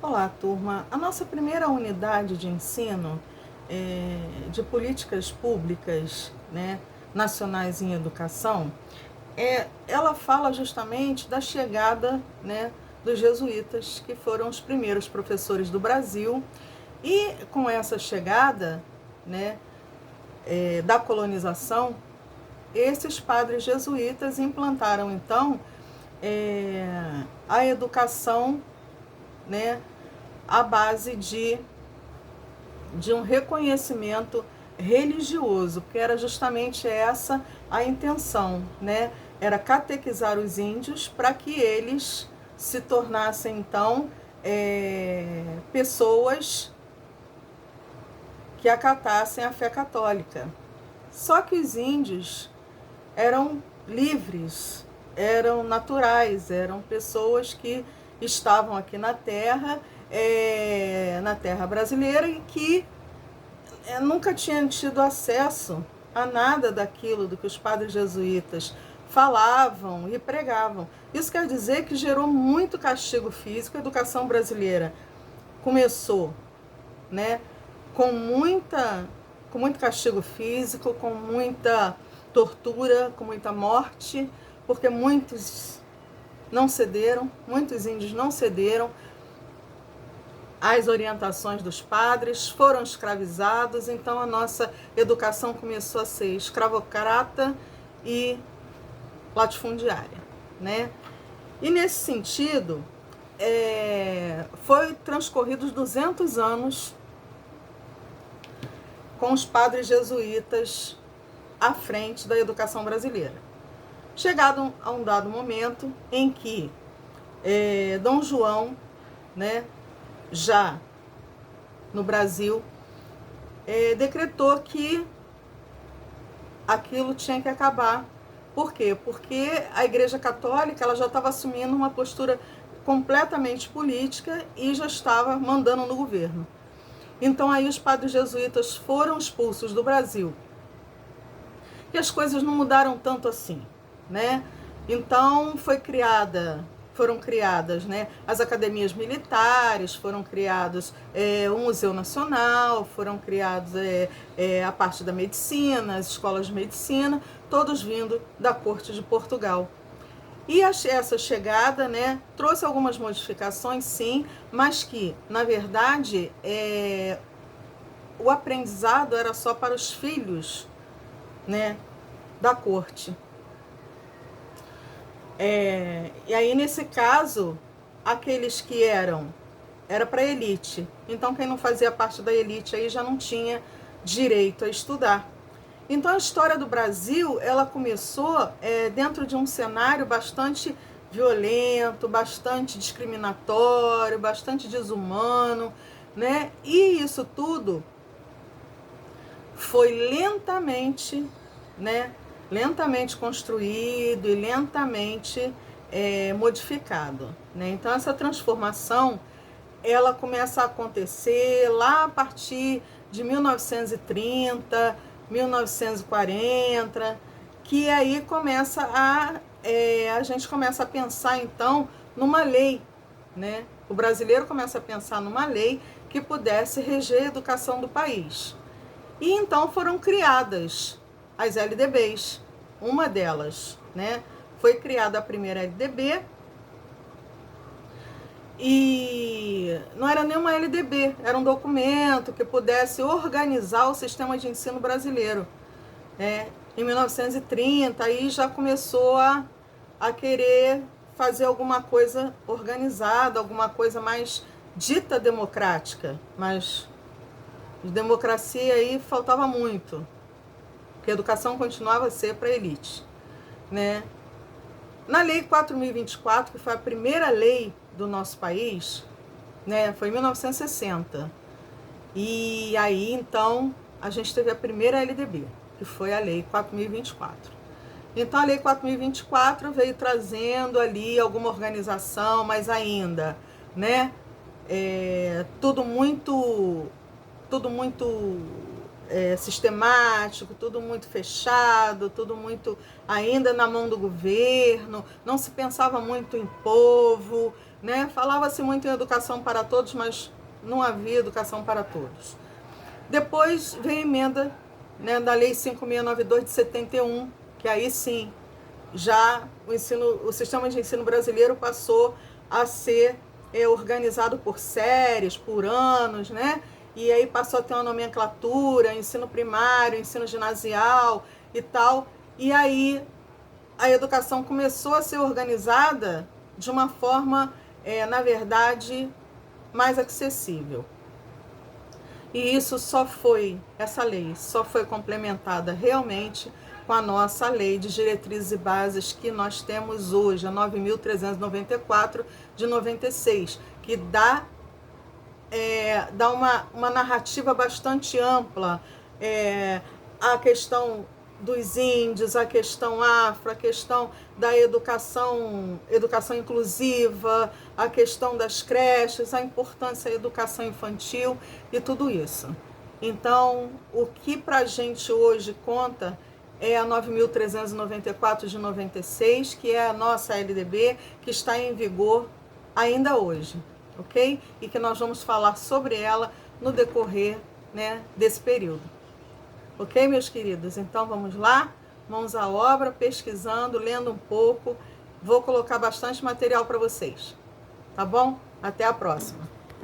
Olá, turma. A nossa primeira unidade de ensino de políticas públicas, né, nacionais em educação, ela fala justamente da chegada, né, dos jesuítas, que foram os primeiros professores do Brasil. E com essa chegada, né, da colonização, esses padres jesuítas implantaram então a educação, né, à base de um reconhecimento religioso, porque era justamente essa a intenção, né? Era catequizar os índios para que eles se tornassem então pessoas que acatassem a fé católica. Só que os índios eram livres, eram naturais, eram pessoas que estavam aqui na terra brasileira, e que nunca tinham tido acesso a nada daquilo do que os padres jesuítas falavam e pregavam. Isso quer dizer que gerou muito castigo físico. A educação brasileira começou, né, com muito castigo físico, com muita tortura, com muita morte, porque muitos não cederam, muitos índios não cederam às orientações dos padres, foram escravizados. Então a nossa educação começou a ser escravocrata e latifundiária, né? E nesse sentido, foi transcorridos 200 anos com os padres jesuítas à frente da educação brasileira. Chegado a um dado momento em que Dom João, né, já no Brasil, decretou que aquilo tinha que acabar. Por quê? Porque a Igreja Católica ela já estava assumindo uma postura completamente política e já estava mandando no governo. Então aí os padres jesuítas foram expulsos do Brasil. E as coisas não mudaram tanto assim, né? Então foram criadas, né, as academias militares, foram criados o Museu Nacional, foram criados a parte da medicina, as escolas de medicina, todos vindo da corte de Portugal. E essa chegada, né, trouxe algumas modificações, sim, mas que, na verdade, o aprendizado era só para os filhos, né, da corte. E aí, nesse caso, aqueles que era para a elite. Então, quem não fazia parte da elite aí já não tinha direito a estudar. Então, a história do Brasil, ela começou dentro de um cenário bastante violento, bastante discriminatório, bastante desumano, né? E isso tudo foi lentamente, né, lentamente construído e lentamente modificado, né? Então essa transformação ela começa a acontecer lá a partir de 1930, 1940, que aí começa a gente começa a pensar então numa lei, né? O brasileiro começa a pensar numa lei que pudesse reger a educação do país. E então foram criadas as LDBs. Uma delas, né, foi criada a primeira LDB, e não era nenhuma LDB, era um documento que pudesse organizar o sistema de ensino brasileiro. Em 1930, aí já começou a querer fazer alguma coisa organizada, alguma coisa mais dita democrática, mas de democracia aí faltava muito, porque a educação continuava a ser para a elite, né? Na Lei 4.024, que foi a primeira lei do nosso país, né, foi em 1960. E aí, então, a gente teve a primeira LDB, que foi a Lei 4.024. Então, a Lei 4.024 veio trazendo ali alguma organização, mas ainda, né, tudo muito sistemático, tudo muito fechado, tudo muito ainda na mão do governo, não se pensava muito em povo, né? Falava-se muito em educação para todos, mas não havia educação para todos. Depois veio a emenda, né, da Lei 5.692 de 71, que aí sim, já o sistema de ensino brasileiro passou a ser organizado por séries, por anos, né? E aí passou a ter uma nomenclatura, ensino primário, ensino ginasial e tal. E aí a educação começou a ser organizada de uma forma, na verdade, mais acessível. E isso essa lei só foi complementada realmente com a nossa lei de diretrizes e bases que nós temos hoje, a 9.394 de 96, que dá uma narrativa bastante ampla, a questão dos índios, a questão afro, a questão da educação inclusiva, a questão das creches, a importância da educação infantil e tudo isso. Então, o que para a gente hoje conta é a 9.394 de 96, que é a nossa LDB, que está em vigor ainda hoje, ok? E que nós vamos falar sobre ela no decorrer, né, desse período. Ok, meus queridos? Então vamos lá, mãos à obra, pesquisando, lendo um pouco. Vou colocar bastante material para vocês, tá bom? Até a próxima.